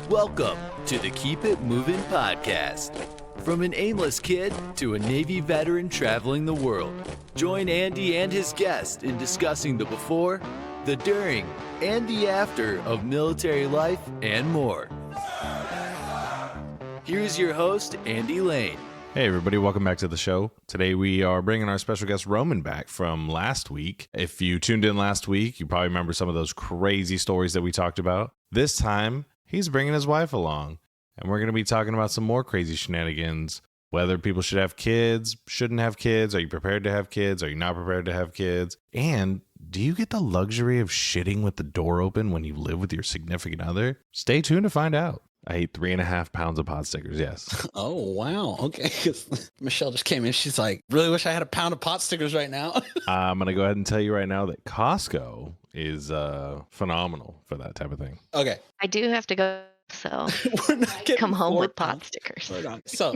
Welcome to the Keep It Moving podcast. From an aimless kid to a Navy veteran traveling the world, join Andy and his guest in discussing the before, the during, and the after of military life and more. Here's your host, Andy Lane. Hey everybody, welcome back to the show. Today we are bringing our special guest Roman back from last week. If you tuned in last week, you probably remember some of those crazy stories that we talked about. This time, he's bringing his wife along, and we're going to be talking about some more crazy shenanigans. Whether people should have kids, shouldn't have kids, are you prepared to have kids, are you not prepared to have kids? And do you get the luxury of shitting with the door open when you live with your significant other? Stay tuned to find out. I ate 3.5 pounds of pot stickers, yes. Oh, wow. Okay. 'Cause Michelle just came in. She's like, really wish I had a pound of pot stickers right now. I'm going to go ahead and tell you right now that Costco is phenomenal for that type of thing. Okay. I do have to go, so We're not getting come home with bored, pot stickers. Hold on. So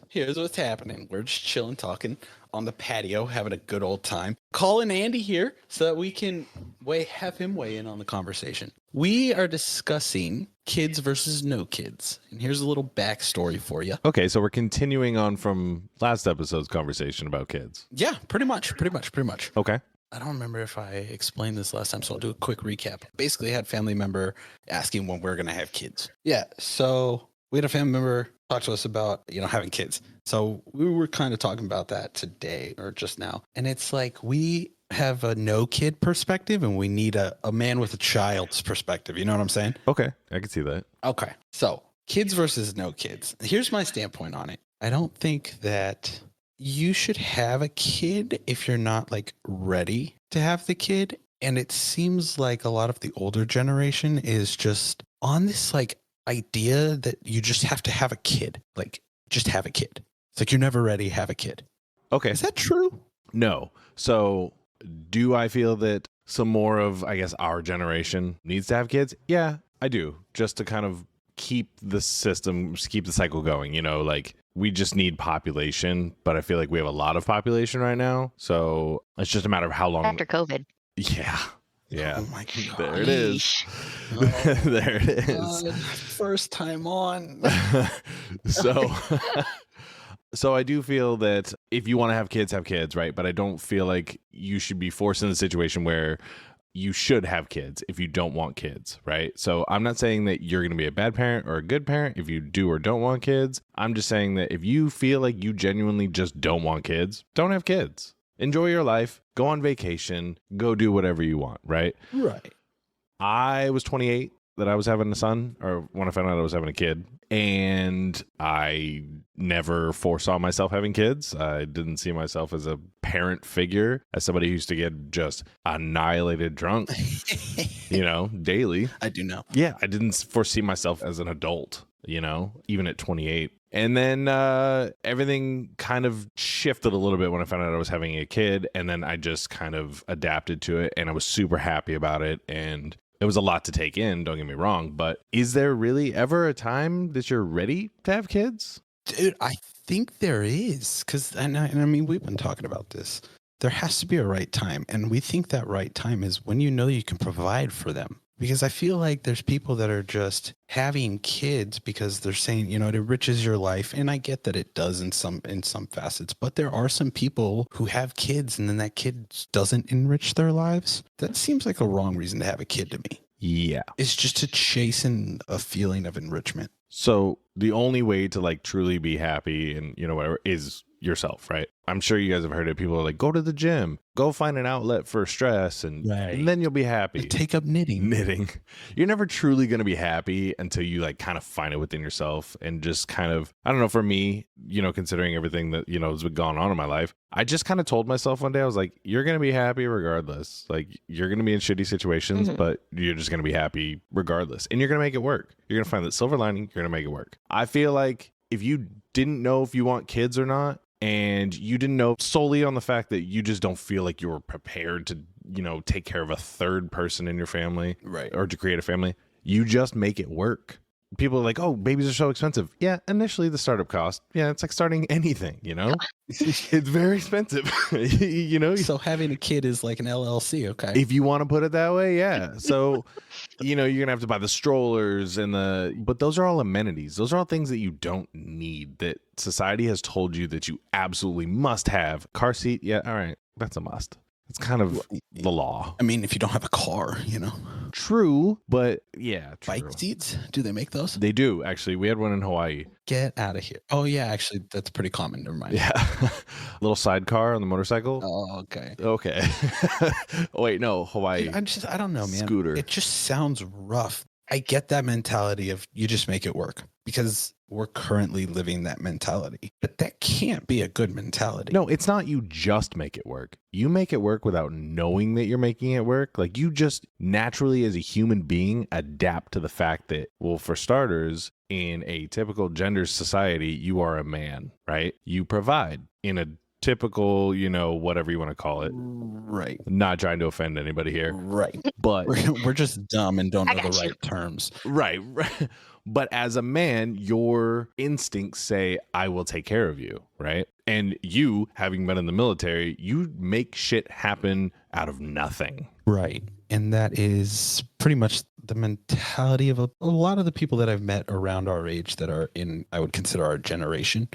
here's what's happening. We're just chilling, talking on the patio, having a good old time. Calling Andy here so that we can have him weigh in on the conversation. We are discussing kids versus no kids. And here's a little backstory for you. Okay, so we're continuing on from last episode's conversation about kids. Yeah, pretty much. Okay. I don't remember if I explained this last time, so I'll do a quick recap. Basically, I had a family member asking when we're going to have kids. Yeah, so we had a family member talk to us about, having kids. So we were kind of talking about that today or just now. And it's like we have a no kid perspective and we need a man with a child's perspective. You know what I'm saying? Okay, I can see that. Okay, so kids versus no kids. Here's my standpoint on it. I don't think that you should have a kid if you're not like ready to have the kid. And it seems like a lot of the older generation is just on this like idea that you just have to have a kid. Like just have a kid. It's like you're never ready, have a kid. Okay. Is that true? No. So do I feel that some more of, I guess, our generation needs to have kids? Yeah, I do. Just to kind of keep the system, keep the cycle going, like we just need population, but I feel like we have a lot of population right now. So it's just a matter of how long. After COVID. Yeah. Oh my God. There it is. Oh, there it is. God. First time on. So I do feel that if you want to have kids, right? But I don't feel like you should be forced in a situation where you should have kids if you don't want kids, right? So I'm not saying that you're going to be a bad parent or a good parent if you do or don't want kids. I'm just saying that if you feel like you genuinely just don't want kids, don't have kids. Enjoy your life, go on vacation, go do whatever you want, right? Right. I was 28 that I was having a son, or when I found out I was having a kid, and I never foresaw myself having kids. I didn't see myself as a parent figure, as somebody who used to get just annihilated drunk, daily. I do know. Yeah, I didn't foresee myself as an adult, even at 28. And then everything kind of shifted a little bit when I found out I was having a kid, and then I just kind of adapted to it, and I was super happy about it, and it was a lot to take in, don't get me wrong, but is there really ever a time that you're ready to have kids? Dude, I think there is, because, and I mean, we've been talking about this. There has to be a right time, and we think that right time is when you know you can provide for them. Because I feel like there's people that are just having kids because they're saying, it enriches your life. And I get that it does in some facets, but there are some people who have kids and then that kid doesn't enrich their lives. That seems like a wrong reason to have a kid to me. Yeah. It's just to chase in a feeling of enrichment. So the only way to like truly be happy and, whatever is yourself, right? I'm sure you guys have heard it. People are like, go to the gym, go find an outlet for stress, and then you'll be happy. Take up knitting. You're never truly going to be happy until you like kind of find it within yourself and just kind of, I don't know, for me, considering everything that, has been going on in my life, I just kind of told myself one day, I was like, you're going to be happy regardless. Like you're going to be in shitty situations, but you're just going to be happy regardless. And you're going to make it work. You're going to find that silver lining. You're going to make it work. I feel like if you didn't know if you want kids or not, and you didn't know solely on the fact that you just don't feel like you were prepared to, take care of a third person in your family, right? Or to create a family, you just make it work. people are like, oh, babies are so expensive. Yeah, initially the startup cost. Yeah, it's like starting anything, you know? It's very expensive. You know? So having a kid is like an LLC, okay? If you want to put it that way, yeah. So, you know, you're going to have to buy the strollers but those are all amenities. Those are all things that you don't need, that society has told you that you absolutely must have. Car seat, yeah, all right. That's a must. It's kind of the law. I mean, if you don't have a car, you know. True, but yeah, true. Bike seats? Do they make those? They do, actually. We had one in Hawaii. Get out of here. Oh, yeah, actually, that's pretty common. Never mind. Yeah. Little sidecar on the motorcycle. Oh, okay. Okay. Oh, wait, no, Hawaii. I don't know, man. Scooter. It just sounds rough. I get that mentality of you just make it work because we're currently living that mentality. But that can't be a good mentality. No, it's not you just make it work. You make it work without knowing that you're making it work. Like you just naturally as a human being adapt to the fact that, well, for starters, in a typical gender society, you are a man, right? You provide in a typical, you know, whatever you want to call it. Right. Not trying to offend anybody here. Right. But We're just dumb and don't I know the got you. right terms. right. But as a man, your instincts say, I will take care of you, right? And you, having been in the military, you make shit happen out of nothing. Right. And that is pretty much the mentality of a lot of the people that I've met around our age that are in, I would consider our generation.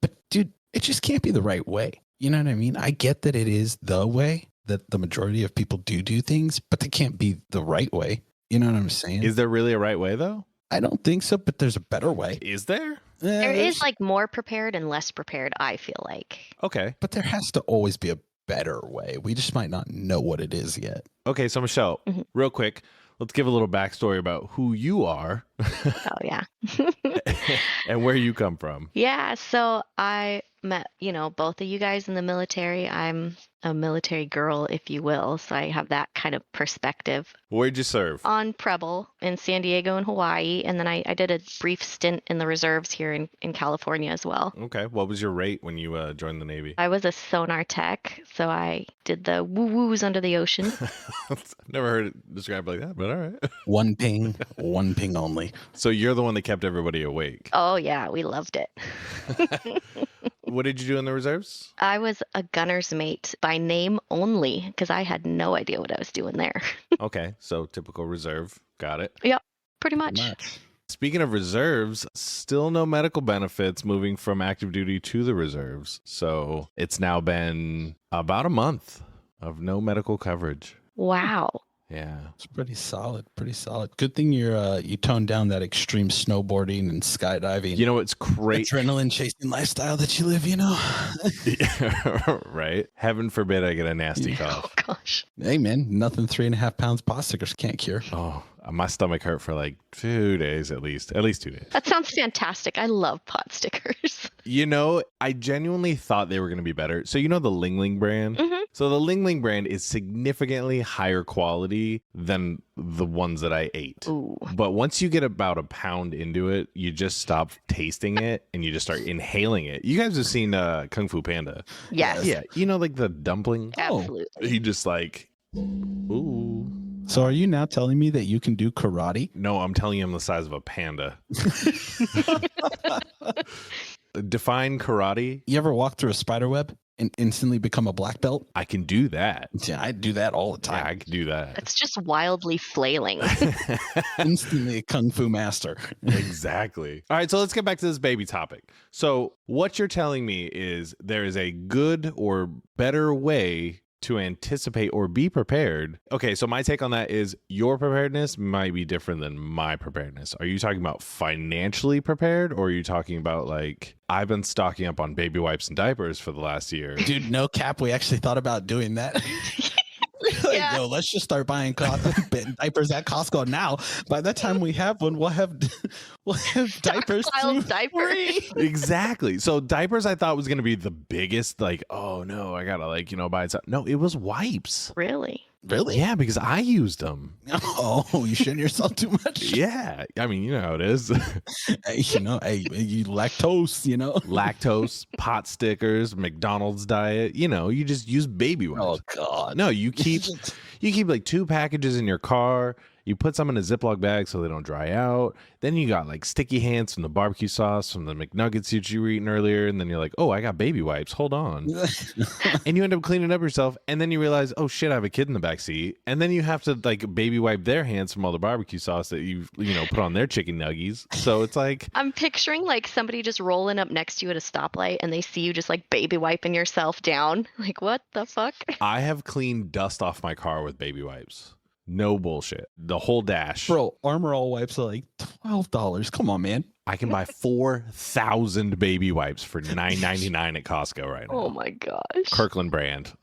But dude, it just can't be the right way. You know what I mean? I get that it is the way that the majority of people do things, but they can't be the right way. You know what I'm saying? Is there really a right way, though? I don't think so, but there's a better way. Is there? There is like more prepared and less prepared, I feel like. Okay. But there has to always be a better way. We just might not know what it is yet. Okay, so Michelle, Mhm. real quick, let's give a little backstory about who you are Oh, yeah. and where you come from. Yeah, so I met, both of you guys in the military. I'm a military girl, if you will, so I have that kind of perspective. Where'd you serve? On Preble in San Diego and Hawaii, and then I did a brief stint in the reserves here in California as well. Okay, what was your rate when you joined the Navy? I was a sonar tech, so I did the woo-woos under the ocean. I've never heard it described like that, but all right. One ping only. So you're the one that kept everybody awake. Oh, yeah, we loved it. What did you do in the reserves? I was a gunner's mate by name only because I had no idea what I was doing there. Okay, so typical reserve. Got it. Yep, pretty much. Speaking of reserves, still no medical benefits moving from active duty to the reserves. So it's now been about a month of no medical coverage. Wow. Yeah. It's pretty solid. Good thing you toned down that extreme snowboarding and skydiving. You know, it's great. Adrenaline chasing lifestyle that you live, Right? Heaven forbid I get a nasty cough. Oh, gosh. Hey, man, nothing 3.5 pounds pot stickers can't cure. Oh, my stomach hurt for like 2 days at least 2 days. That sounds fantastic. I love pot stickers. You know, I genuinely thought they were going to be better. So you know the Ling Ling brand? Mhm. So the Ling Ling brand is significantly higher quality than the ones that I ate. Ooh. But once you get about a pound into it, you just stop tasting it and you just start inhaling it. You guys have seen Kung Fu Panda. Yes. Yeah, you know, like the dumpling? Absolutely. You just like, ooh. So are you now telling me that you can do karate? No, I'm telling you I'm the size of a panda. Define karate. You ever walk through a spider web and instantly become a black belt? I can do that. Yeah, I do that all the Yeah, time. I can do that. It's just wildly flailing. Instantly a kung fu master. Exactly. All right, so let's get back to this baby topic. So what you're telling me is there is a good or better way to anticipate or be prepared. Okay, so my take on that is your preparedness might be different than my preparedness. Are you talking about financially prepared, or are you talking about like, I've been stocking up on baby wipes and diapers for the last year? Dude, no cap. We actually thought about doing that. Like, Yeah. yo, let's just start buying diapers at Costco now. By the time we have one, we'll have diapers Stockpiled too. diapers. Exactly. So diapers I thought was going to be the biggest, like, oh no, I got to like, buy it. No, it was wipes. Really? Really? Yeah, because I used them. Oh, you shouldn't yourself too much. Yeah. I mean, you know how it is. Hey, you lactose, Lactose, pot stickers, McDonald's diet, you just use baby wipes. Oh God. No, you keep like 2 packages in your car. You put some in a Ziploc bag so they don't dry out. Then you got like sticky hands from the barbecue sauce from the McNuggets that you were eating earlier. And then you're like, oh, I got baby wipes. Hold on. And you end up cleaning up yourself. And then you realize, oh shit, I have a kid in the back seat. And then you have to like baby wipe their hands from all the barbecue sauce that you've, put on their chicken nuggies. So it's like, I'm picturing like somebody just rolling up next to you at a stoplight and they see you just like baby wiping yourself down. Like, what the fuck? I have cleaned dust off my car with baby wipes. No bullshit. The whole dash. Bro, Armor All wipes are like $12. Come on, man. I can buy 4,000 baby wipes for $9.99 at Costco right now. Oh my gosh. Kirkland brand.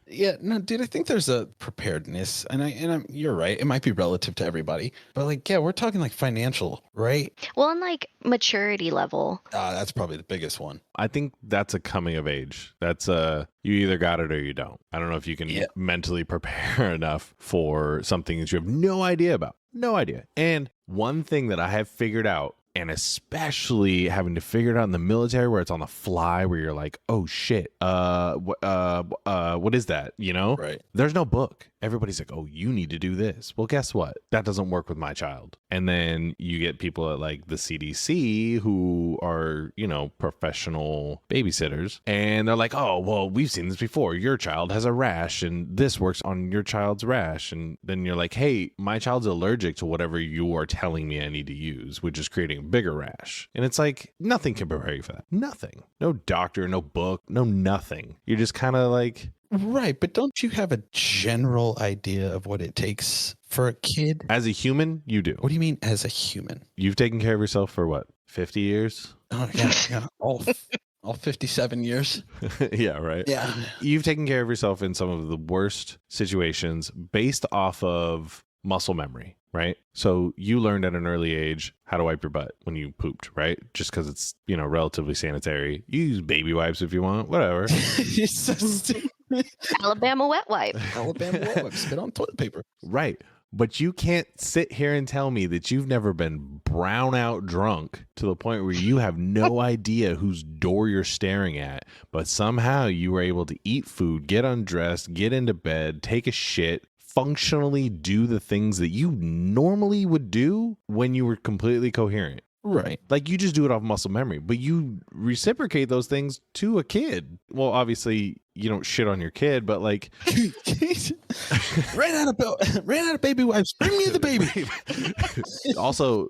Yeah, no, dude, I think there's a preparedness, and you're right. It might be relative to everybody, but like, yeah, we're talking like financial, right? Well, and like maturity level. That's probably the biggest one. I think that's a coming of age. That's you either got it or you don't. I don't know if you can mentally prepare enough for something that you have no idea about. No idea. And one thing that I have figured out, and especially having to figure it out in the military where it's on the fly, where you're like, oh shit, what is that? Right. There's no book. Everybody's like, oh, you need to do this. Well, guess what? That doesn't work with my child. And then you get people at like the CDC who are, professional babysitters. And they're like, oh, well, we've seen this before. Your child has a rash and this works on your child's rash. And then you're like, hey, my child's allergic to whatever you are telling me I need to use, which is creating a bigger rash. And it's like, nothing can prepare you for that. Nothing. No doctor, no book, no nothing. You're just kind of like, right, but don't you have a general idea of what it takes for a kid? as a human, you do. What do you mean as a human? You've taken care of yourself for what, 50 years? Oh, yeah. All 57 years. Yeah, right. Yeah. You've taken care of yourself in some of the worst situations based off of muscle memory, right? So you learned at an early age how to wipe your butt when you pooped, right? Just because it's, relatively sanitary. You use baby wipes if you want, whatever. You're so stupid. Alabama wet wipe. Alabama wet wipe. Spit on toilet paper. Right. But you can't sit here and tell me that you've never been brown out drunk to the point where you have no idea whose door you're staring at, but somehow you were able to eat food, get undressed, get into bed, take a shit, functionally do the things that you normally would do when you were completely coherent. Right. Like you just do it off muscle memory, but you reciprocate those things to a kid. Well, obviously you don't shit on your kid, but like ran out of baby wipes. Bring me the baby. Also,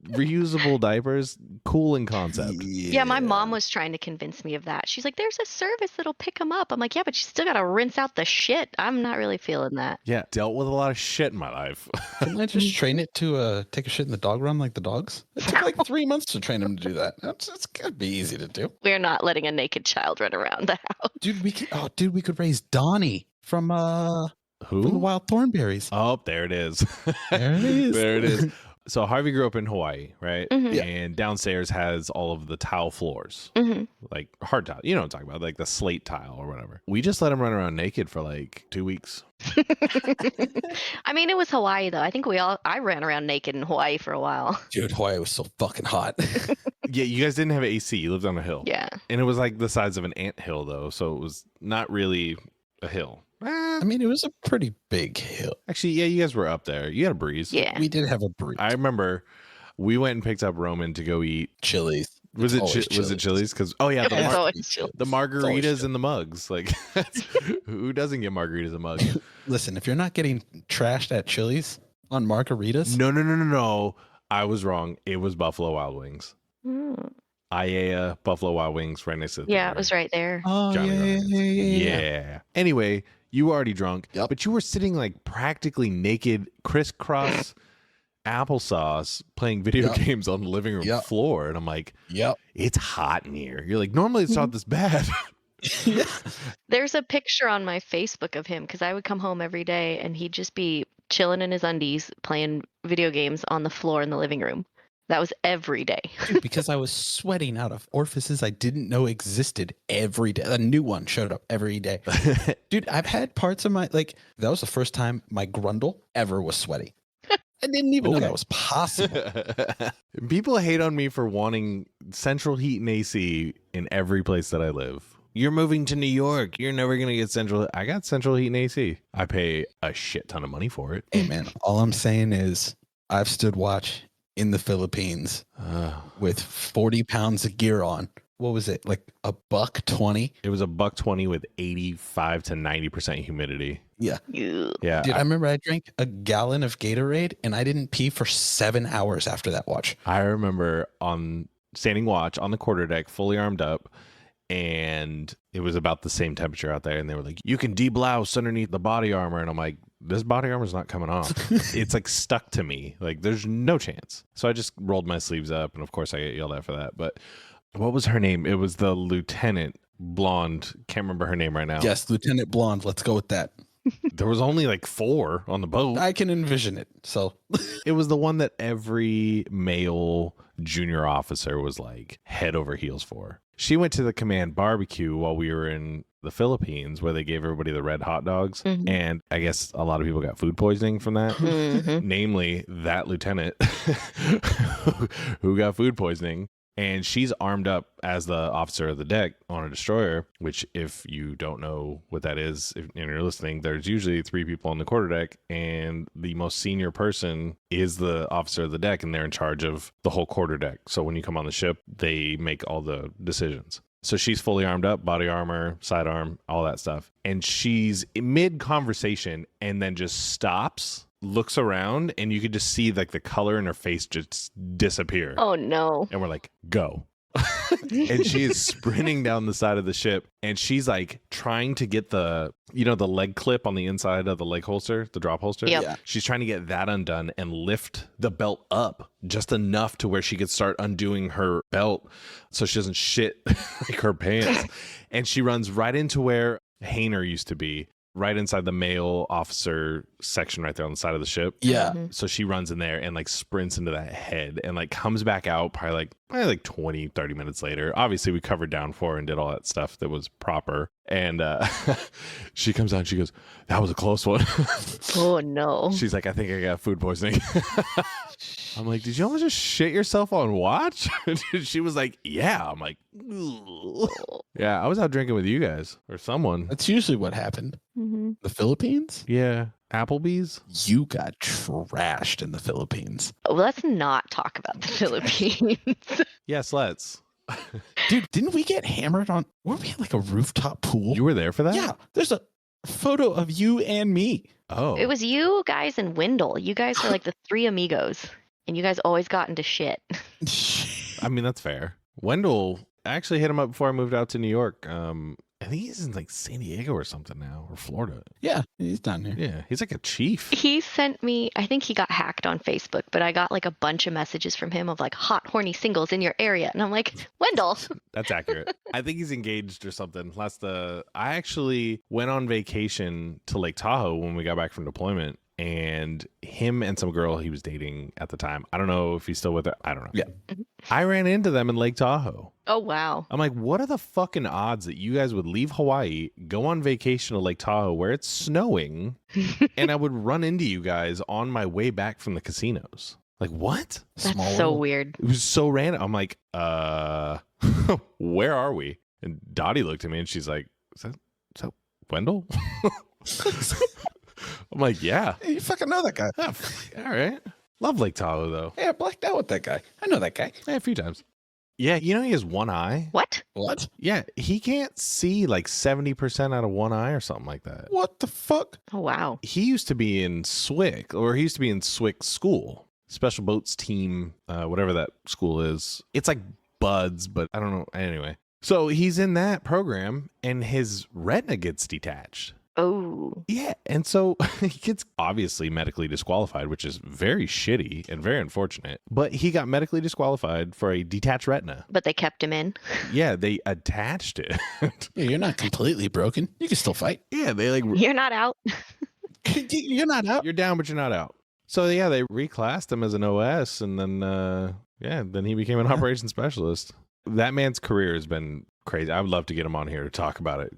reusable diapers, cool in concept. Yeah, my mom was trying to convince me of that. She's like, there's a service that'll pick them up. I'm like, yeah, but you still got to rinse out the shit. I'm not really feeling that. Yeah, dealt with a lot of shit in my life. Couldn't I just train it to take a shit in the dog run like the dogs? It took like 3 months to train them to do that. It's gotta be easy to do. We're not letting a naked child run around the house. Dude, we could raise Donnie from the Wild Thornberries. Oh, there it is. There it is. There it is. So Harvey grew up in Hawaii, right? Mhm. Yeah. And downstairs has all of the tile floors, like hard tile. You know what I'm talking about, like the slate tile or whatever. We just let him run around naked for like 2 weeks. I mean, it was Hawaii though. I think I ran around naked in Hawaii for a while. Dude, Hawaii was so fucking hot. Yeah, you guys didn't have AC. You lived on a hill. Yeah. And it was like the size of an anthill, though. So it was not really a hill. I mean, it was a pretty big hill. Actually, yeah, you guys were up there. You had a breeze. Yeah. We did have a breeze. I remember we went and picked up Roman to go eat. Chili's. Was it always Chili's? Because, oh, yeah, It was Yeah. always chill. the always margaritas Chili's. in the mugs. Like, who doesn't get margaritas in mugs? Listen, if you're not getting trashed at Chili's on margaritas, No. I was wrong. It was Buffalo Wild Wings. Mm. IAEA, Buffalo Wild Wings, right next to the Yeah, theater. it was right there. Oh, Johnny yeah. Yeah. Anyway, you were already drunk, Yep. but you were sitting like practically naked, crisscross applesauce, playing video Yep. games on the living room Yep. floor. And I'm like, Yep. it's hot in here. You're like, normally it's not this bad. Yeah. There's a picture on my Facebook of him because I would come home every day and he'd just be chilling in his undies playing video games on the floor in the living room. That was every day. Dude, because I was sweating out of orifices I didn't know existed every day. A new one showed up every day. Dude, I've had parts of my, like, that was the first time my grundle ever was sweaty. I didn't even know that was possible. People hate on me for wanting central heat and AC in every place that I live. You're moving to New York. You're never going to get central. I got central heat and AC. I pay a shit ton of money for it. Hey, man, all I'm saying is I've stood watch in the Philippines with 40 pounds of gear on. What was it? Like $1.20? It was $1.20 with 85 to 90% humidity. Yeah. Yeah. Dude, I remember I drank a gallon of Gatorade and I didn't pee for 7 hours after that watch. I remember on standing watch on the quarterdeck, fully armed up, and it was about the same temperature out there. And they were like, you can deblouse underneath the body armor. And I'm like, this body armor is not coming off. It's like stuck to me. Like there's no chance. So I just rolled my sleeves up. And of course I get yelled at for that. But what was her name? It was the lieutenant, blonde. Can't remember her name right now. Yes, Lieutenant Blonde. Let's go with that. There was only like 4 on the boat. I can envision it. So It was the one that every male junior officer was like head over heels for. She went to the command barbecue while we were in the Philippines where they gave everybody the red hot dogs. Mhm. And I guess a lot of people got food poisoning from that. Mhm. Namely, that lieutenant who got food poisoning. And she's armed up as the officer of the deck on a destroyer, which if you don't know what that is, and you're listening, there's usually 3 people on the quarterdeck, and the most senior person is the officer of the deck, and they're in charge of the whole quarterdeck. So when you come on the ship, they make all the decisions. So she's fully armed up, body armor, sidearm, all that stuff. And she's mid conversation and then just stops, looks around, and you could just see like the color in her face just disappear. Oh no. And we're like, go. And she is sprinting down the side of the ship, and she's like trying to get the leg clip on the inside of the leg holster, the drop holster. Yep. yeah. She's trying to get that undone and lift the belt up just enough to where she could start undoing her belt so she doesn't shit like her pants. And she runs right into where Hainer used to be, right inside the male officer section right there on the side of the ship. Yeah. Mhm. So she runs in there and like sprints into that head and like comes back out probably like 20, 30 minutes later. Obviously we covered down for her and did all that stuff that was proper. And she comes out and she goes, that was a close one. Oh no. She's like, I think I got food poisoning. I'm like, did you almost just shit yourself on watch? She was like, yeah. I'm like, ugh. Yeah, I was out drinking with you guys or someone. That's usually what happened. Mm-hmm. The Philippines? Yeah. Applebee's? You got trashed in the Philippines. Let's not talk about the Philippines. Yes, let's. Dude, didn't we get hammered on? Were we at like a rooftop pool? You were there for that? Yeah. There's a photo of you and me. Oh. It was you guys and Wendell. You guys are like the 3 amigos, and you guys always got into shit. I mean, that's fair. Wendell, I actually hit him up before I moved out to New York. I think he's in like San Diego or something now, or Florida. Yeah, he's down here. Yeah, he's like a chief. He sent me, I think he got hacked on Facebook, but I got like a bunch of messages from him of like hot, horny singles in your area. And I'm like, Wendell. That's accurate. I think he's engaged or something. I actually went on vacation to Lake Tahoe when we got back from deployment, and him and some girl he was dating at the time, I don't know if he's still with her. I don't know. Yeah. I ran into them in Lake Tahoe. Oh, wow. I'm like, what are the fucking odds that you guys would leave Hawaii, go on vacation to Lake Tahoe where it's snowing, and I would run into you guys on my way back from the casinos? Like, what? That's Small so world. weird. It was so random. I'm like, where are we? And Dottie looked at me and she's like, is that Wendell? I'm like, yeah. Hey, you fucking know that guy. Oh, all right. Love Lake Tahoe, though. Hey, I blacked out with that guy. I know that guy. Yeah, a few times. Yeah, you know he has one eye? What? What? Yeah, he can't see like 70% out of one eye or something like that. What the fuck? Oh, wow. He used to be in SWIC, or he used to be in SWIC school, Special Boats Team, whatever that school is. It's like Buds, but I don't know. Anyway, so he's in that program and his retina gets detached. Oh. Yeah, and so he gets obviously medically disqualified, which is very shitty and very unfortunate. But he got medically disqualified for a detached retina. But they kept him in. Yeah, they attached it. Yeah, you're not completely broken. You can still fight. Yeah, they like, You're not out. You're not out. you're down, but you're not out. So yeah, they reclassed him as an OS, and then then he became an operations specialist. That man's career has been crazy. I would love to get him on here to talk about it.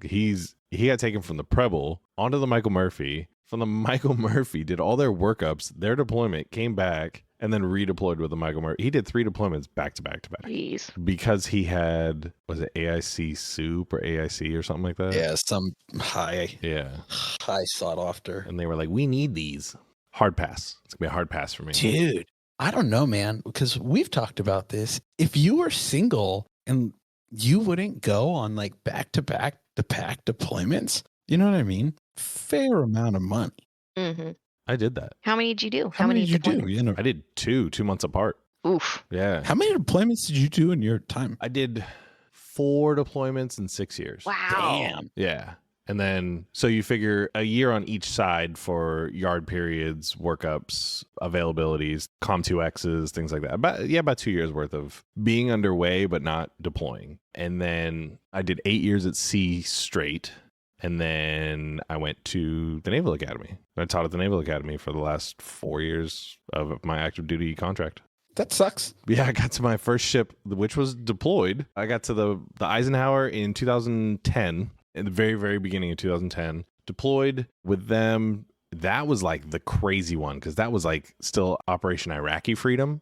He got taken from the Preble onto the Michael Murphy. From the Michael Murphy, did all their workups, their deployment, came back, and then redeployed with the Michael Murray. He did 3 deployments back to back to back. Jeez. Because he had, was it AIC Soup or AIC or something like that? Yeah, some high sought after. And they were like, we need these. Hard pass. It's going to be a hard pass for me. Dude, I don't know, man, because we've talked about this. If you were single and you wouldn't go on like back-to-back deployments, you know what I mean? Fair amount of money. Mm-hmm. I did that. How many did you do? How many did you do? You know, I did 2 months apart. Oof. Yeah. how many deployments did you do in your time? I did 4 deployments in 6 years. Wow. Damn. Yeah. And then, so you figure a year on each side for yard periods, workups, availabilities, COM2Xs, things like that. About 2 years worth of being underway, but not deploying. And then I did 8 years at sea straight. And then I went to the Naval Academy. I taught at the Naval Academy for the last 4 years of my active duty contract. That sucks. Yeah, I got to my first ship, which was deployed. I got to the Eisenhower in 2010, in the very, very beginning of 2010. Deployed with them. That was like the crazy one because that was like still Operation Iraqi Freedom.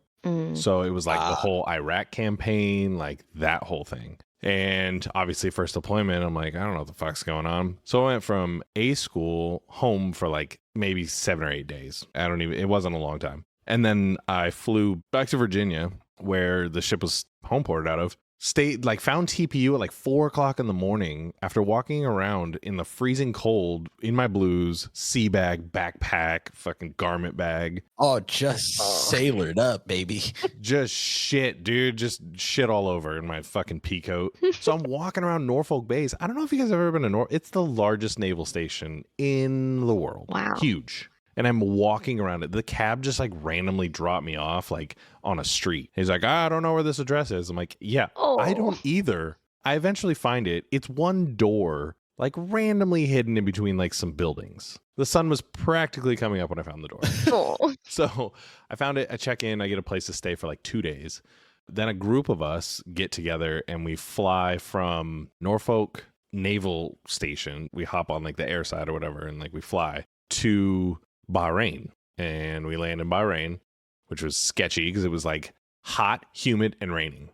So it was like the whole Iraq campaign, like that whole thing. And obviously first deployment, I'm like, I don't know what the fuck's going on. So I went from A school home for like maybe 7 or 8 days. It wasn't a long time. And then I flew back to Virginia where the ship was home ported out of. Found TPU at like 4 o'clock in the morning after walking around in the freezing cold in my blues, sea bag, backpack, fucking garment bag. Oh, just sailored up, baby. Just shit, dude. Just shit all over in my fucking pea coat. So I'm walking around Norfolk Base. I don't know if you guys have ever been to Norfolk. It's the largest naval station in the world. Wow. Huge. And I'm walking around it. The cab just like randomly dropped me off like on a street. He's like, I don't know where this address is. I'm like, yeah, I don't either. I eventually find it. It's one door, like randomly hidden in between like some buildings. The sun was practically coming up when I found the door. Oh. So I found it. I check in. I get a place to stay for like 2 days. Then a group of us get together and we fly from Norfolk Naval Station. We hop on like the air side or whatever. And like we fly to Bahrain, and we land in Bahrain, which was sketchy because it was like hot, humid, and raining.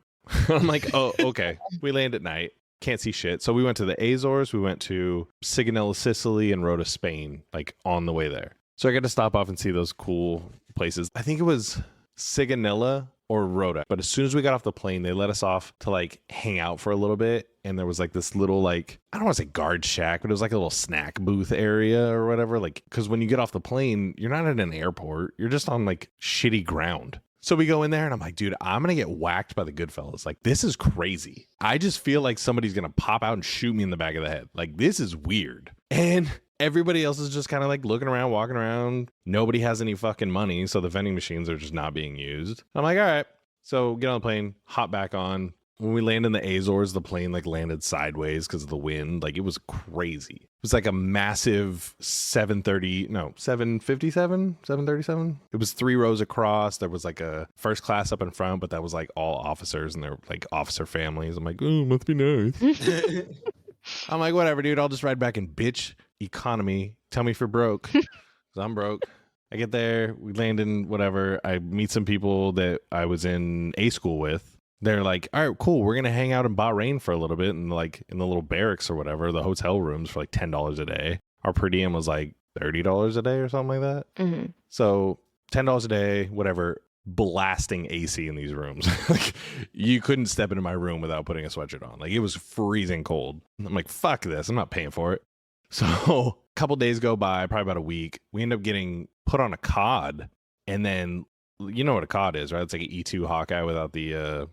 I'm like, oh, okay. We land at night, can't see shit. So we went to the Azores, we went to Sigonella, Sicily, and Rota, Spain, like on the way there. So I got to stop off and see those cool places. I think it was Sigonella or Rota. But as soon as we got off the plane, they let us off to like hang out for a little bit. And there was like this little, like, I don't want to say guard shack, but it was like a little snack booth area or whatever. Like, because when you get off the plane, you're not at an airport. You're just on like shitty ground. So we go in there and I'm like, dude, I'm going to get whacked by the Goodfellas. Like, this is crazy. I just feel like somebody's going to pop out and shoot me in the back of the head. Like, this is weird. And everybody else is just kind of like looking around, walking around. Nobody has any fucking money. So the vending machines are just not being used. I'm like, all right. So get on the plane, hop back on. When we land in the Azores, the plane like landed sideways because of the wind. Like, it was crazy. It was like a massive 737. It was 3 rows across. There was like a first class up in front, but that was like all officers and they're like officer families. I'm like, oh, must be nice. I'm like, whatever, dude. I'll just ride back in bitch economy. Tell me if you're broke. 'Cause I'm broke. I get there. We land in whatever. I meet some people that I was in A school with. They're like, all right, cool. We're going to hang out in Bahrain for a little bit and like in the little barracks or whatever, the hotel rooms for like $10 a day. Our per diem was like $30 a day or something like that. Mm-hmm. So $10 a day, whatever, blasting AC in these rooms. Like, you couldn't step into my room without putting a sweatshirt on. Like, it was freezing cold. I'm like, fuck this. I'm not paying for it. So a couple days go by, probably about a week. We end up getting put on a cod. And then, you know what a cod is, right? It's like an E2 Hawkeye without the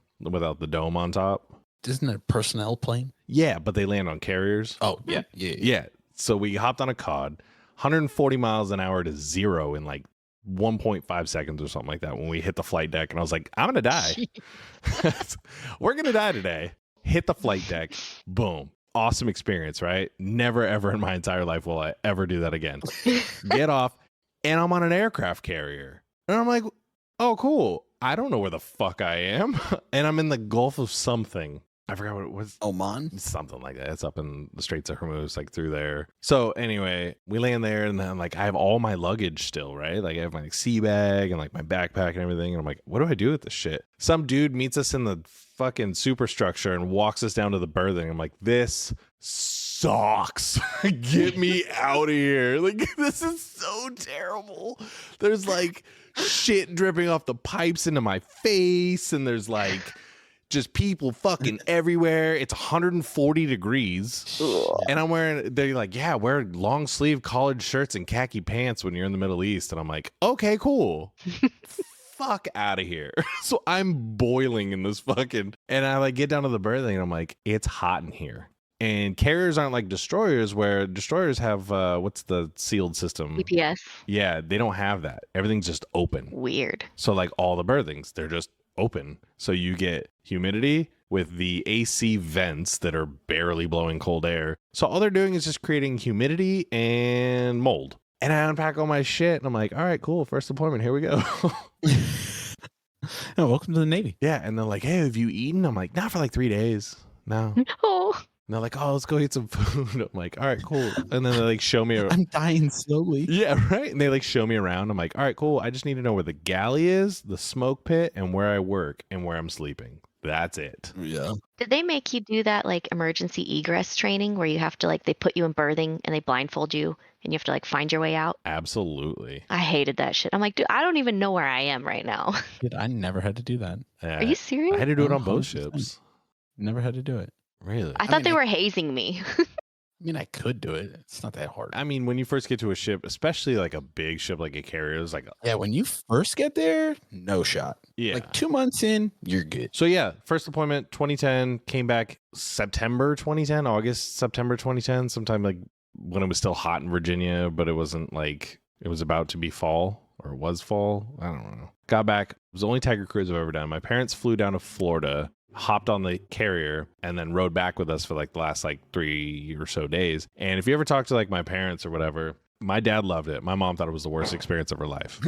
dome on top. Isn't it a personnel plane? Yeah, but they land on carriers. Oh, yeah. So we hopped on a cod, 140 miles an hour to 0 in like 1.5 seconds or something like that when we hit the flight deck. And I was like, I'm going to die. We're going to die today. Hit the flight deck. Boom. Awesome experience, right? Never, ever in my entire life will I ever do that again. Get off, and I'm on an aircraft carrier. And I'm like, oh, cool. I don't know where the fuck I am. And I'm in the Gulf of something. I forgot what it was. Oman? Something like that. It's up in the Straits of Hormuz, like through there. So anyway, we land there, and then like I have all my luggage still, right? Like I have my like, sea bag and like my backpack and everything. And I'm like, what do I do with this shit? Some dude meets us in the fucking superstructure and walks us down to the berthing. I'm like, this sucks. Get me out of here. Like, this is so terrible. There's like shit dripping off the pipes into my face, and there's like just people fucking everywhere. It's 140 degrees. And I'm wearing, they're like, yeah, wear long sleeve collared shirts and khaki pants when you're in the Middle East. And I'm like, okay, cool. Fuck out of here. So I'm boiling in this fucking, and I like get down to the berthing and I'm like, it's hot in here. And carriers aren't like destroyers, where destroyers have what's the sealed system? EPS. Yeah, they don't have that. Everything's just open. Weird. So like all the berthings, they're just open. So you get humidity with the AC vents that are barely blowing cold air. So all they're doing is just creating humidity and mold. And I unpack all my shit and I'm like, all right, cool. First deployment. Here we go. Oh, welcome to the Navy. Yeah. And they're like, hey, have you eaten? I'm like, not for like 3 days. No. Oh. And they're like, oh, let's go eat some food. I'm like, all right, cool. And then they like show me. I'm dying slowly. Yeah, right. And they like show me around. I'm like, all right, cool. I just need to know where the galley is, the smoke pit, and where I work and where I'm sleeping. That's it. Yeah. Did they make you do that like emergency egress training where you have to like they put you in berthing and they blindfold you and you have to like find your way out? Absolutely. I hated that shit. I'm like, dude, I don't even know where I am right now. Dude, I never had to do that. Are you serious? I had to do it on both 100%. ships. Never had to do it. Really? I thought mean, they I- were hazing me. I mean, I could do it. It's not that hard. I mean, when you first get to a ship, especially like a big ship like a carrier, it's like, Yeah, when you first get there, no shot. yeah. Like 2 months in, you're good. So yeah, first deployment 2010, came back September 2010, August, September 2010, sometime like when it was still hot in Virginia, but it wasn't like it was about to be fall, or it was fall. I don't know. Got back. It was the only Tiger cruise I've ever done. My parents flew down to Florida, hopped on the carrier, and then rode back with us for like the last like 3 or so days. And if you ever talk to like my parents or whatever, my dad loved it. My mom thought it was the worst experience of her life.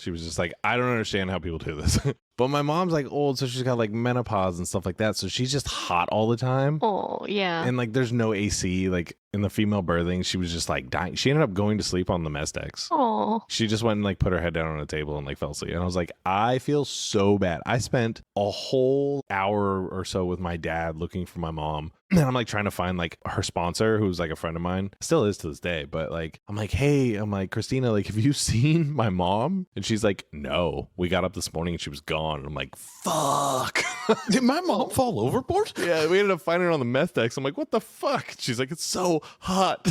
She was just like, I don't understand how people do this. But my mom's like old, so she's got like menopause and stuff like that. So she's just hot all the time. Oh, yeah. And like there's no AC. Like in the female berthing, she was just like dying. She ended up going to sleep on the mess decks. Oh. She just went and like put her head down on a table and like fell asleep. And I was like, I feel so bad. I spent a whole hour or so with my dad looking for my mom. And I'm like trying to find like her sponsor, who's like a friend of mine, still is to this day. But like, I'm like, hey, I'm like, Christina, like, have you seen my mom? And she's like, no. We got up this morning and she was gone. And I'm like, fuck. Did my mom fall overboard? Yeah, we ended up finding her on the meth decks. I'm like, what the fuck? She's like, it's so hot.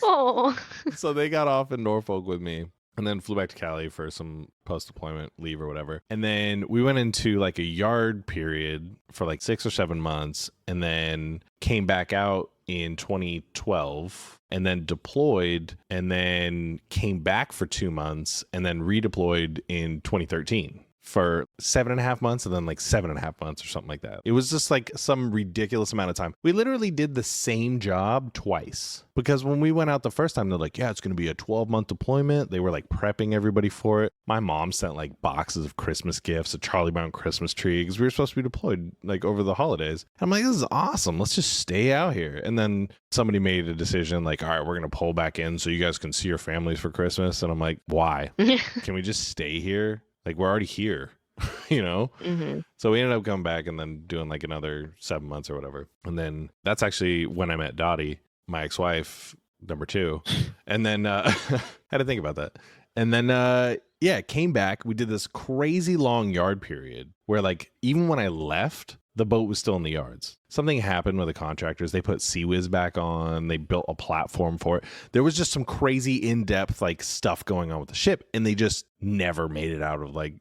Oh. So they got off in Norfolk with me and then flew back to Cali for some post-deployment leave or whatever. And then we went into like a yard period for like 6 or 7 months and then came back out in 2012 and then deployed and then came back for 2 months and then redeployed in 2013 for 7.5 months and then like 7.5 months or something like that. It was just like some ridiculous amount of time. We literally did the same job twice because when we went out the first time, they're like, yeah, it's going to be a 12-month deployment. They were like prepping everybody for it. My mom sent like boxes of Christmas gifts, a Charlie Brown Christmas tree, because we were supposed to be deployed like over the holidays. And I'm like, this is awesome. Let's just stay out here. And then somebody made a decision like, all right, we're going to pull back in so you guys can see your families for Christmas. And I'm like, why? Can we just stay here? Like, we're already here, you know? Mm-hmm. So we ended up coming back and then doing like another 7 months or whatever. And then that's actually when I met Dottie, my ex-wife, number 2. And then I had to think about that. And then, yeah, came back. We did this crazy long yard period where like even when I left, the boat was still in the yards. Something happened with the contractors. They put Sea-Wiz back on. They built a platform for it. There was just some crazy in-depth like stuff going on with the ship, and they just never made it out of like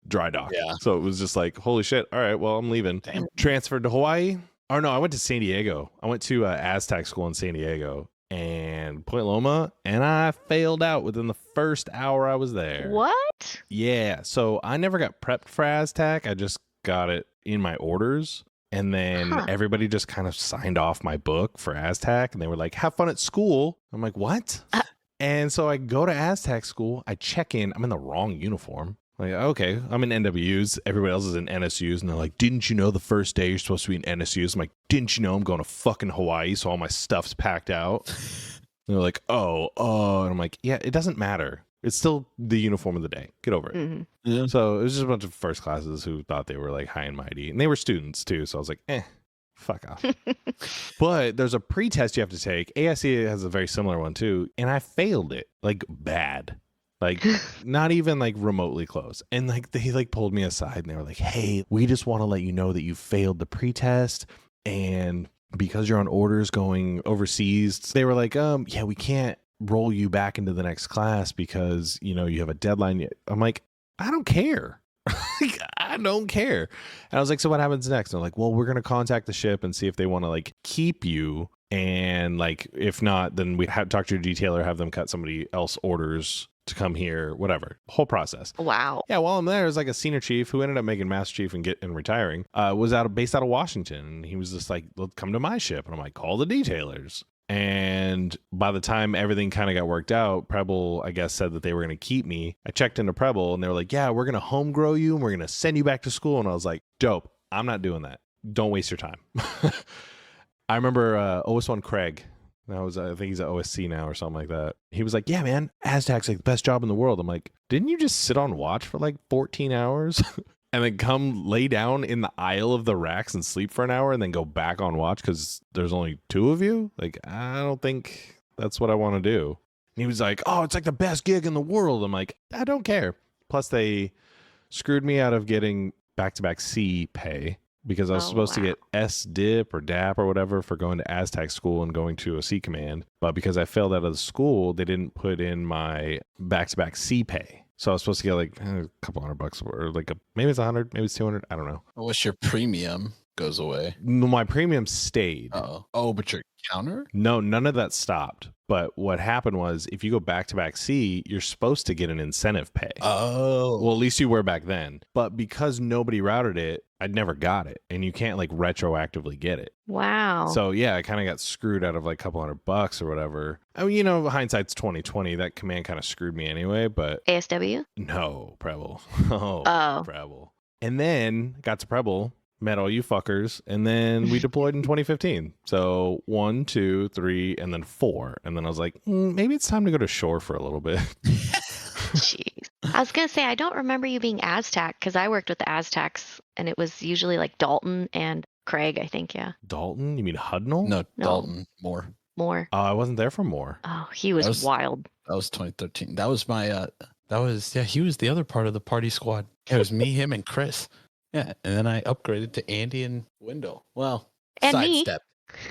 dry dock. Yeah. So it was just like, holy shit. All right, well, I'm leaving. Damn. Transferred to Hawaii. Or no, I went to San Diego. I went to Aztec school in San Diego and Point Loma, and I failed out within the first hour I was there. What? Yeah. So I never got prepped for Aztec. I just got it in my orders. And then everybody just kind of signed off my book for Aztec. And they were like, have fun at school. I'm like, what? And so I go to Aztec school. I check in. I'm in the wrong uniform. Like, okay, I'm in NWUs. Everybody else is in NSUs. And they're like, didn't you know the first day you're supposed to be in NSUs? I'm like, didn't you know I'm going to fucking Hawaii, so all my stuff's packed out? And they're like, oh. And I'm like, yeah, it doesn't matter. It's still the uniform of the day. Get over it. Mhm. Yeah. So it was just a bunch of first classes who thought they were like high and mighty. And they were students too. So I was like, fuck off. But there's a pre-test you have to take. ASC has a very similar one too. And I failed it like bad. Like not even like remotely close. And like they like pulled me aside and they were like, hey, we just want to let you know that you failed the pre-test. And because you're on orders going overseas, they were like, yeah, we can't roll you back into the next class because, you know, you have a deadline. I'm like, I don't care. Like, I don't care. And I was like, so what happens next? And they're like, well, we're going to contact the ship and see if they want to like keep you. And like, if not, then we have to talk to your detailer, have them cut somebody else orders to come here, whatever. Whole process. Wow. Yeah, while I'm there, there's like a senior chief who ended up making master chief and retiring. Was based out of Washington, and he was just like, "Let's come to my ship." And I'm like, "Call the detailers." And by the time everything kind of got worked out, Preble, I guess, said that they were going to keep me. I checked into Preble, and they were like, "Yeah, we're going to home grow you, and we're going to send you back to school." And I was like, "Dope. I'm not doing that. Don't waste your time." I remember OS1 Craig. I think he's at OSC now or something like that. He was like, yeah, man, Aztec's like the best job in the world. I'm like, didn't you just sit on watch for like 14 hours and then come lay down in the aisle of the racks and sleep for an hour and then go back on watch because there's only 2 of you? Like, I don't think that's what I want to do. And he was like, oh, it's like the best gig in the world. I'm like, I don't care. Plus, they screwed me out of getting back-to-back C pay. Because I was supposed to get S-DIP or DAP or whatever for going to Aztec school and going to a C command. But because I failed out of the school, they didn't put in my back-to-back C pay. So I was supposed to get like a couple $100 or like maybe it's 100, maybe it's 200. I don't know. I wish your premium goes away. My premium stayed. Oh, but your counter? No, none of that stopped. But what happened was if you go back-to-back C, you're supposed to get an incentive pay. Oh. Well, at least you were back then. But because nobody routed it, I never got it. And you can't like retroactively get it. Wow. So yeah, I kind of got screwed out of like a couple $100 or whatever. I mean, you know, hindsight's 2020. That command kind of screwed me anyway, but ASW? no, Preble. Oh. Preble. And then got to Preble, met all you fuckers, and then we deployed in 2015. So 1, 2, 3, and then 4. And then I was like, maybe it's time to go to shore for a little bit. Jeez. I was going to say, I don't remember you being Aztec because I worked with the Aztecs and it was usually like Dalton and Craig, I think. Yeah. Dalton? You mean Hudnall? No, Dalton Moore. More. I wasn't there for more. Oh, he was wild. That was 2013. That was my, he was the other part of the party squad. It was me, him, and Chris. Yeah. And then I upgraded to Andy and Wendell. Well, And me. sidestep.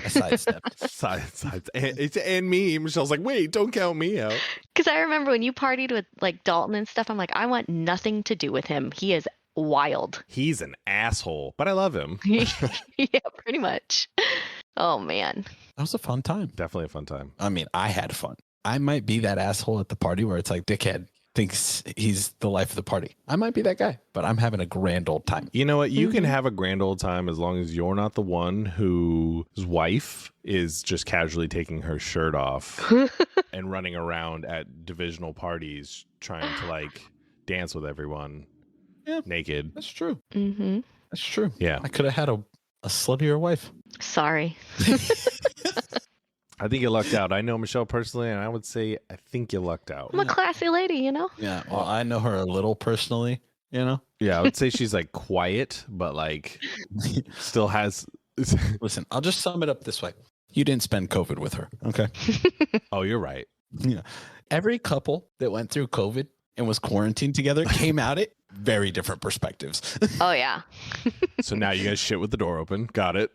I sidestepped. Sides. And me. Michelle's like, wait, don't count me out. Because I remember when you partied with like Dalton and stuff, I'm like, I want nothing to do with him. He is wild. He's an asshole, but I love him. Yeah, pretty much. Oh, man. That was a fun time. Definitely a fun time. I mean, I had fun. I might be that asshole at the party where it's like dickhead thinks he's the life of the party. I might be that guy, but I'm having a grand old time. You know what? You can have a grand old time as long as you're not the one whose wife is just casually taking her shirt off and running around at divisional parties trying to like dance with everyone naked. That's true. Mm-hmm. That's true. Yeah. I could have had a sluttier wife. Sorry. I think you lucked out. I know Michelle personally, and I would say I think you lucked out. I'm a classy lady, you know? Yeah. Well, I know her a little personally, you know? Yeah, I would say she's like quiet, but like still has. Listen, I'll just sum it up this way. You didn't spend COVID with her. Okay. Oh, you're right. Yeah. Every couple that went through COVID and was quarantined together came out it very different perspectives. Oh, yeah. So now you guys shit with the door open. Got it.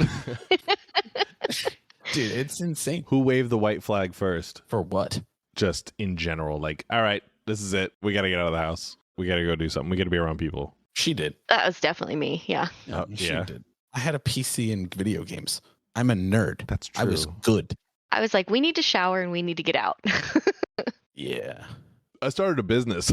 Dude, it's insane. Who waved the white flag first? For what? Just in general, like, all right, this is it. We got to get out of the house. We got to go do something. We got to be around people. She did. That was definitely me. Yeah. She yeah. did. I had a PC and video games. I'm a nerd. That's true. I was good. I was like, we need to shower and we need to get out. Yeah. I started a business.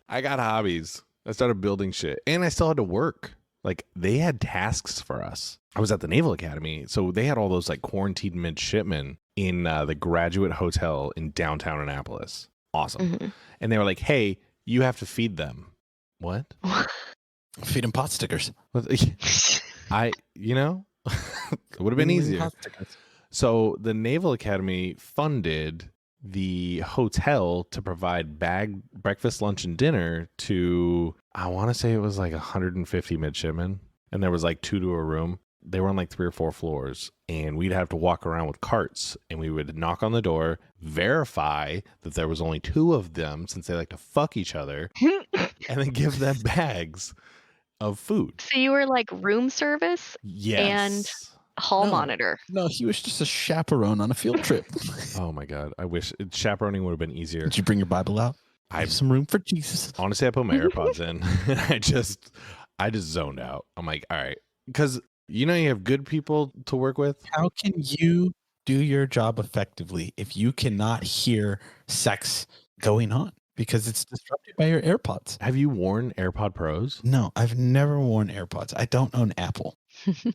I got hobbies. I started building shit. And I still had to work. Like, they had tasks for us. I was at the Naval Academy, so they had all those, like, quarantined midshipmen in the Graduate Hotel in downtown Annapolis. Awesome. Mm-hmm. And they were like, hey, you have to feed them. What? Feed them pot stickers. You know, it would have been easier. So the Naval Academy funded the hotel to provide breakfast, lunch, and dinner to, I want to say it was like 150 midshipmen. And there was like 2 to a room. They were on like 3 or 4 floors. And we'd have to walk around with carts. And we would knock on the door, verify that there was only 2 of them since they like to fuck each other. And then give them bags of food. So you were like room service and hall monitor. No, he was just a chaperone on a field trip. Oh my God. I wish chaperoning would have been easier. Did you bring your Bible out? I have some room for Jesus. Honestly, I put my AirPods in and I just zoned out. I'm like, all right. Because you have good people to work with. How can you do your job effectively if you cannot hear sex going on? Because it's disrupted by your AirPods. Have you worn AirPod Pros? No, I've never worn AirPods. I don't own Apple.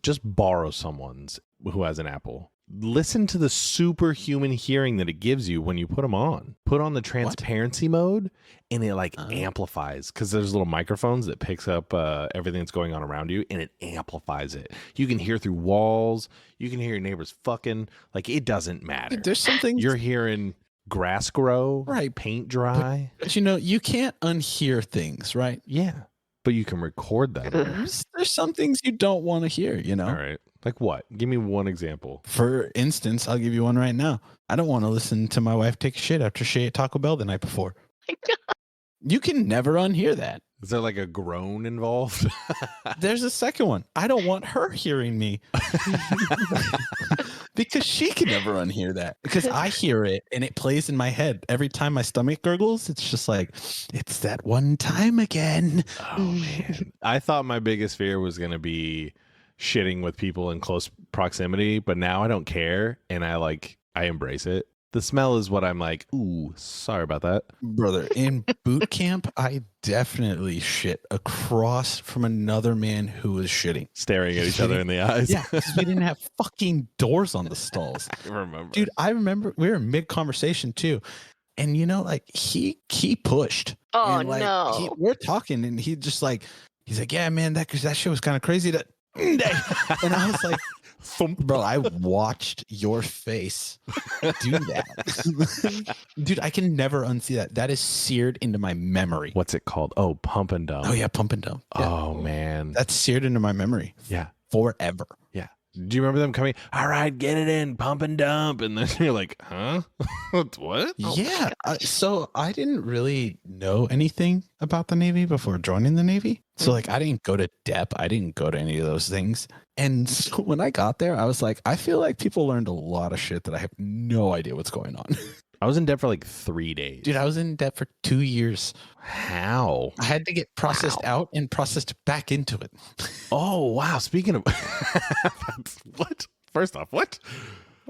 Just borrow someone's who has an Apple. Listen to the superhuman hearing that it gives you when you put them on. Put on the transparency mode and it amplifies because there's little microphones that picks up everything that's going on around you and it amplifies it. You can hear through walls. You can hear your neighbors fucking. Like, it doesn't matter. There's something you're hearing. Grass grow, right? Paint dry. But you can't unhear things, right? Yeah, but you can record them. There's some things you don't want to hear, All right, like what? Give me one example. For instance, I'll give you one right now. I don't want to listen to my wife take a shit after she ate Taco Bell the night before. You can never unhear that. Is there like a groan involved? There's a second one. I don't want her hearing me. Because she can never unhear that. Because I hear it and it plays in my head. Every time my stomach gurgles, it's just like, it's that one time again. Oh, man. I thought my biggest fear was going to be shitting with people in close proximity, but now I don't care. And I embrace it. The smell is what I'm like, ooh, sorry about that. Brother, in boot camp, I definitely shit across from another man who was shitting. Staring at each other in the eyes. Yeah, because we didn't have fucking doors on the stalls. I remember. Dude, I remember we were mid-conversation too. And he pushed. Oh, and no. We're talking and he's like, yeah, man, that shit was kind of crazy. And I was like, bro, I watched your face do that. Dude, I can never unsee that. That is seared into my memory. What's it called? Oh, pump and dump. Oh, yeah, pump and dump. Yeah. Oh, man. That's seared into my memory. Yeah. Forever. Yeah. Do you remember them coming, all right, get it in, pump and dump? And then you're like, huh? What? Yeah. So I didn't really know anything about the Navy before joining the Navy. So I didn't go to DEP. I didn't go to any of those things. And so when I got there, I was like, I feel like people learned a lot of shit that I have no idea what's going on. I was in debt for like 3 days. Dude, I was in debt for 2 years. How? I had to get processed out and processed back into it. Oh, wow. Speaking of what? First off, what?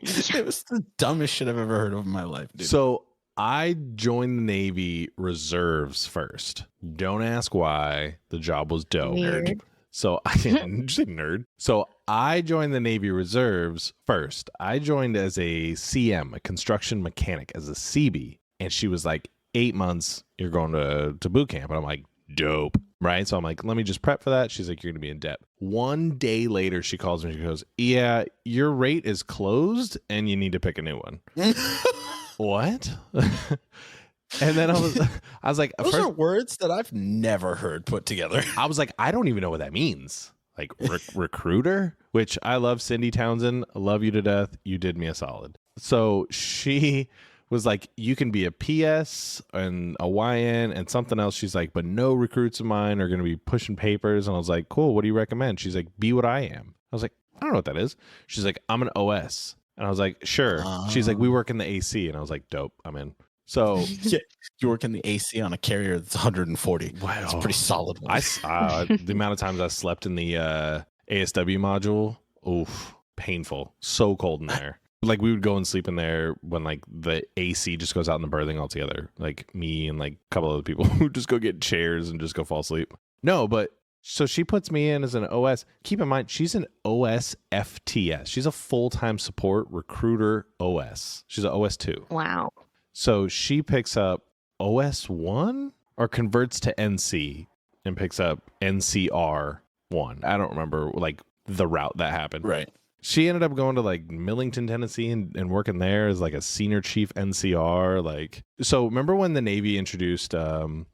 It was the dumbest shit I've ever heard of in my life, dude. So I joined the Navy reserves first. Don't ask why. The job was dope. Weird. So I didn't say nerd. So I joined the Navy reserves first. I joined as a CM, a construction mechanic, as a CB. And she was like, 8 months, you're going to boot camp. And I'm like, dope. Right. So I'm like, let me just prep for that. She's like, you're going to be in debt. 1 day later, she calls me. She goes, yeah, your rate is closed and you need to pick a new one. What? And then I was like, those are words that I've never heard put together. I was like, I don't even know what that means. Like recruiter, which I love. Cindy Townsend, I love you to death. You did me a solid. So she was like, you can be a PS and a YN and something else. She's like, but no recruits of mine are going to be pushing papers. And I was like, cool. What do you recommend? She's like, be what I am. I was like, I don't know what that is. She's like, I'm an OS. And I was like, sure. She's like, we work in the AC. And I was like, dope. I'm in. So yeah, you work in the AC on a carrier that's 140. Wow, it's a pretty solid one. The amount of times I slept in the ASW module, oof, painful. So cold in there. Like we would go and sleep in there when like the AC just goes out in the berthing altogether. Like me and like a couple other people who just go get chairs and just go fall asleep. No, but so she puts me in as an OS. Keep in mind, she's an OS FTS. She's a full-time support recruiter OS. She's an OS 2. Wow. So she picks up OS 1 or converts to NC and picks up NCR 1. I don't remember like the route that happened. Right. She ended up going to like Millington, Tennessee and working there as like a senior chief NCR. Like, so remember when the Navy introduced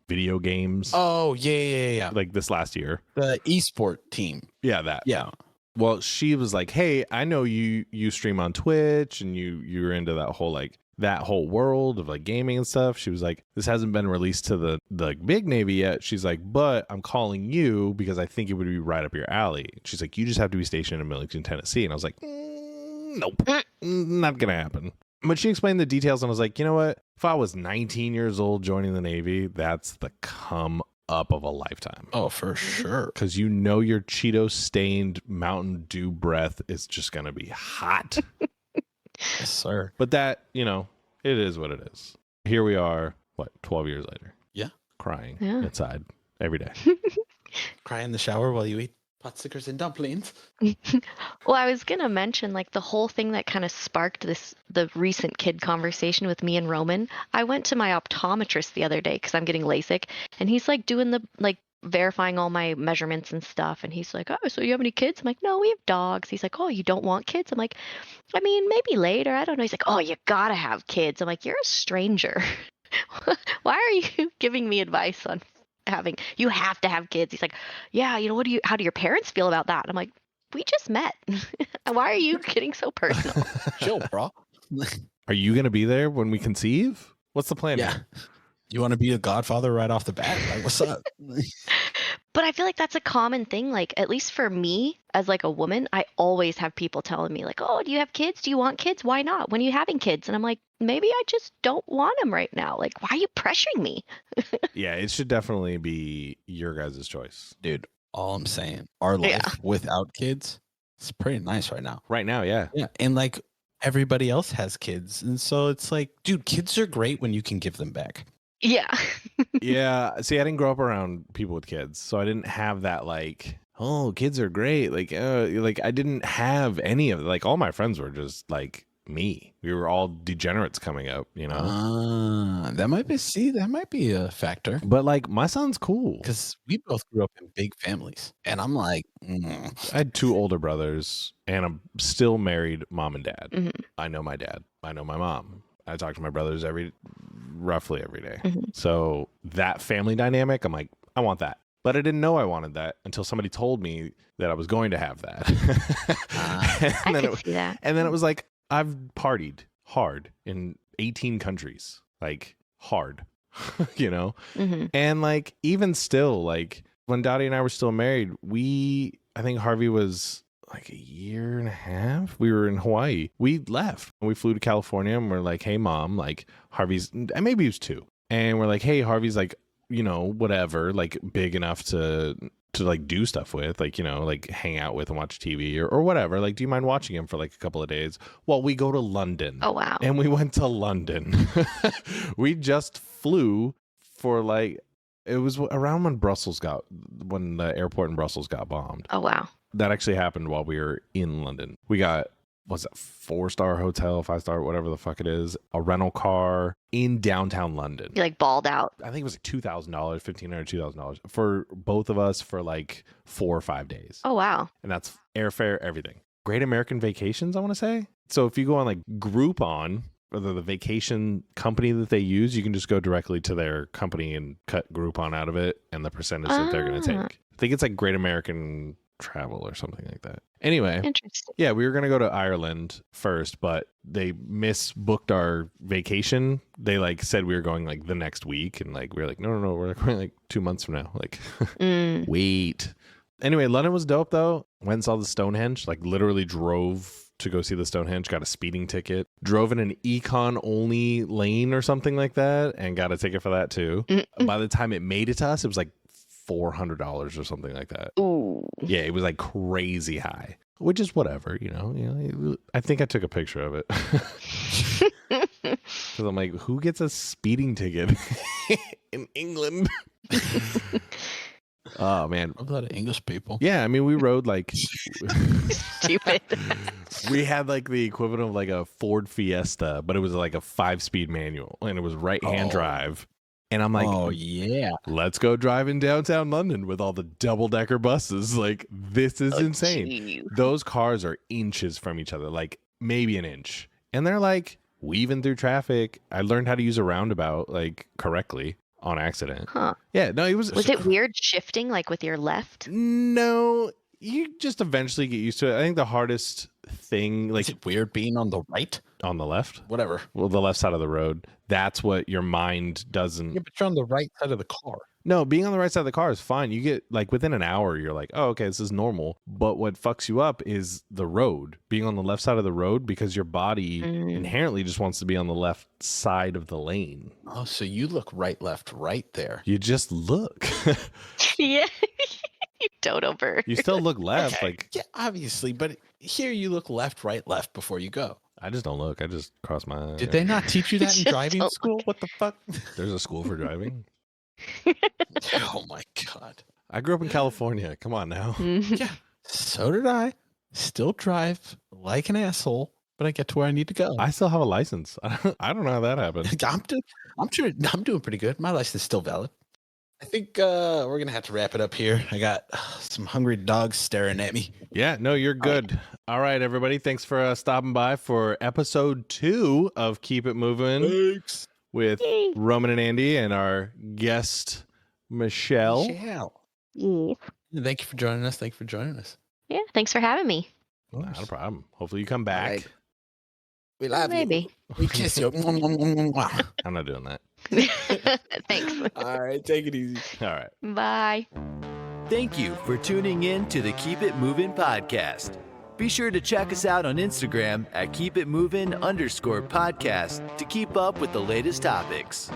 video games? Oh, yeah. Like this last year. The esport team. Yeah, that. Yeah. Well, she was like, "Hey, I know you stream on Twitch and you're into that whole world of like gaming and stuff." She was like, "This hasn't been released to the like, big Navy yet." She's like, "But I'm calling you because I think it would be right up your alley." She's like, "You just have to be stationed in Millington, Tennessee." And I was like, "Nope, not gonna happen." But she explained the details, and I was like, "You know what? If I was 19 years old joining the Navy, that's the come up of a lifetime." Oh, for sure. Because you know your Cheeto-stained Mountain Dew breath is just going to be hot. Yes, sir. But that, it is what it is. Here we are, 12 years later? Yeah. Crying Yeah. inside every day. Cry in the shower while you eat pot stickers and dumplings. Well, I was gonna mention like the whole thing that kind of sparked the recent kid conversation with me and Roman. I went to my optometrist the other day because I'm getting LASIK, and he's like doing the like verifying all my measurements and stuff, and he's like, "Oh, so you have any kids?" I'm like, "No, we have dogs." He's like, "Oh, you don't want kids?" I'm like, "I mean, maybe later. I don't know." He's like, "Oh, you gotta have kids." I'm like, "You're a stranger. Why are you giving me advice on you have to have kids?" He's like, "Yeah, how do your parents feel about that?" I'm like, "We just met. Why are you getting so personal?" Chill, bro. Are you going to be there when we conceive? What's the plan? Yeah. here? You want to be a godfather right off the bat? Like, what's up? But I feel like that's a common thing. Like, at least for me as like a woman, I always have people telling me like, "Oh, do you have kids? Do you want kids? Why not? When are you having kids?" And I'm like, maybe I just don't want them right now. Like, why are you pressuring me? Yeah, it should definitely be your guys' choice. Dude, all I'm saying, our life Yeah. without kids, it's pretty nice right now. Right now, yeah. Yeah. And like everybody else has kids. And so it's like, dude, kids are great when you can give them back. Yeah. Yeah. See, I didn't grow up around people with kids, so I didn't have that like, oh, kids are great. Like I didn't have any of it. Like all my friends were just like me. We were all degenerates coming up, That might be a factor. But like my son's cool. Because we both grew up in big families. And I'm like, I had 2 older brothers, and I'm still married mom and dad. Mhm. I know my dad. I know my mom. I talk to my brothers roughly every day. Mhm. So that family dynamic, I'm like, I want that. But I didn't know I wanted that until somebody told me that I was going to have that. I can see that. And then it was like, I've partied hard in 18 countries, like hard, Mhm. And like, even still, like when Dottie and I were still married, I think Harvey was like a year and a half. We were in Hawaii. We left and we flew to California, and we're like, "Hey mom, like Harvey's," and maybe he was 2. And we're like, "Hey, Harvey's like, whatever, like big enough to like do stuff with, like, like hang out with and watch TV or whatever. Like, do you mind watching him for like a couple of days?" Well, we go to London. Oh, wow. And we went to London. We just flew for like, it was around when the airport in Brussels got bombed. Oh, wow. That actually happened while we were in London. We got, what's that, 4-star hotel, 5-star, whatever the fuck it is, a rental car in downtown London. You like balled out. I think it was like $2,000, $1,500, $2,000 for both of us for like 4 or 5 days. Oh, wow. And that's airfare, everything. Great American Vacations, I want to say. So if you go on like Groupon, or the vacation company that they use, you can just go directly to their company and cut Groupon out of it and the percentage that they're going to take. I think it's like Great American Travel or something like that. Anyway, Interesting. yeah, we were going to go to Ireland first, but they misbooked our vacation. They like said we were going like the next week, and like we were like, no, we're going like 2 months from now. Like, wait. Anyway, London was dope though. Went and saw the Stonehenge. Like literally drove to go see the Stonehenge. Got a speeding ticket. Drove in an econ only lane or something like that, and got a ticket for that too. By the time it made it to us, it was like $400 or something like that. Ooh. Yeah, it was like crazy high, which is whatever, I think I took a picture of it. Because I'm like, who gets a speeding ticket in England? Oh, man. A lot of English people. Yeah, I mean, we rode like... Stupid. We had like the equivalent of like a Ford Fiesta, but it was like a 5-speed manual, and it was right-hand drive. And I'm like, oh yeah. let's go drive in downtown London with all the double-decker buses. Like, this is insane. Gee. Those cars are inches from each other, like maybe an inch. And they're like weaving through traffic. I learned how to use a roundabout like correctly on accident. Huh. Yeah, no, it was it weird shifting like with your left? No, you just eventually get used to it. I think the hardest thing, like Is it weird being on the right? on the left, Whatever. well, the left side of the road, that's what your mind doesn't. Yeah, but you're on the right side of the car. No, being on the right side of the car is fine. You get like within an hour, you're like, oh, okay, this is normal. But what fucks you up is the road, being on the left side of the road, because your body inherently just wants to be on the left side of the lane. Oh, so you look right, left, right there. You just look. Yeah. You dodo bird. You still look left. Like, Yeah, obviously, but here you look left, right, left before you go. I just don't look. I just cross my eyes. Did they not teach you that in Just driving don't school? What the fuck? There's a school for driving. Oh my god. I grew up in California. Come on now. Yeah, so did I. Still drive like an asshole, but I get to where I need to go. I still have a license. I don't know how that happened. I'm doing pretty good. My license is still valid. I think we're gonna have to wrap it up here. I got some hungry dogs staring at me. Yeah, no, you're good. All right, everybody. Thanks for stopping by for episode 2 of Keep It Moving Thanks. with Yay. Roman and Andy and our guest, Michelle. Yeah. Thank you for joining us. Thank you for joining us. Yeah. Thanks for having me. Not a problem. Hopefully you come back. right. We love Maybe. you. We kiss you. Mwah. I'm not doing that. Thanks. All right, take it easy. All right. Bye. Thank you for tuning in to the Keep It Moving podcast. Be sure to check us out on Instagram at keepitmovin_podcast to keep up with the latest topics.